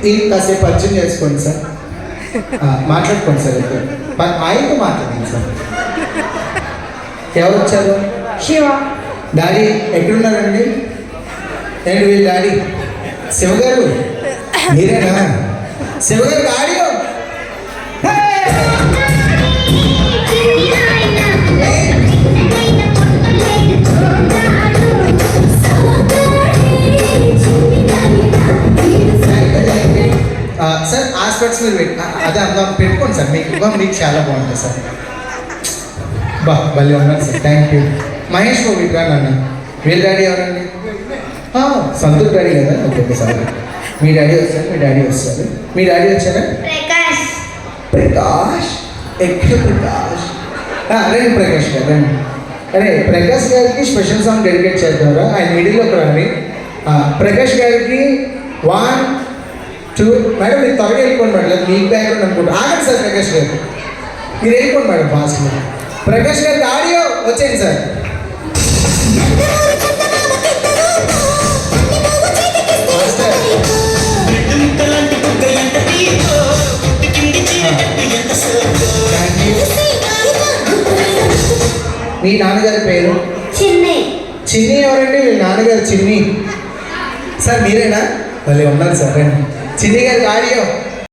ఈ కాసేపు పరిచయం చేసుకోండి సార్. మాట్లాడుకోండి సార్. ఆయనతో మాట్లాడండి సార్. ఎవరు వచ్చారు? శివ. డాడీ ఎక్కడున్నారండి? ఏంటి వీళ్ళు డాడీ? శివగారు మీరేనా? శివగారు డాడీ సార్ ఆస్పెక్ట్స్ మీరు అదే అందాం పెట్టుకోండి సార్. మీకు చాలా బాగుంటుంది సార్. భలే ఉన్నారు sir. Thank you. Mahesh Babu ఇక్కడ నాన్న. వీళ్ళ డాడీ ఎవరండి? సంతూర్ డాడీ కదా. Okay sir. మీ డాడీ వస్తారు. మీ డాడీ వచ్చారా? ప్రకాష్ ఎక్కడ ప్రకాష్? రండి ప్రకాష్ గారు రండి. అరే ప్రకాష్ గారికి స్పెషల్ సాంగ్ డెడికేట్ చేద్దారా? ఆయన మిడిల్లోకి రండి. ప్రకాష్ గారికి 1 2 మేడం మీరు త్వరగా వెళ్ళిపోండి మేడం. లేదు మీకు బ్యాక్గ్రౌండ్ అనుకుంటా. ఆగండి సార్ ప్రకాష్ గారు. మీరు వెళ్ళిపోండి మేడం ఫాస్ట్గా. ప్రకాష్ గారికి ఆడియో వచ్చేయండి సార్. మీ నాన్నగారి పేరు? చిన్ని. ఎవరండి? మీ నాన్నగారు చిన్ని. సార్ మీరేనా? మళ్ళీ ఉన్నారు సార్. చిన్ని గారికి ఆడియో.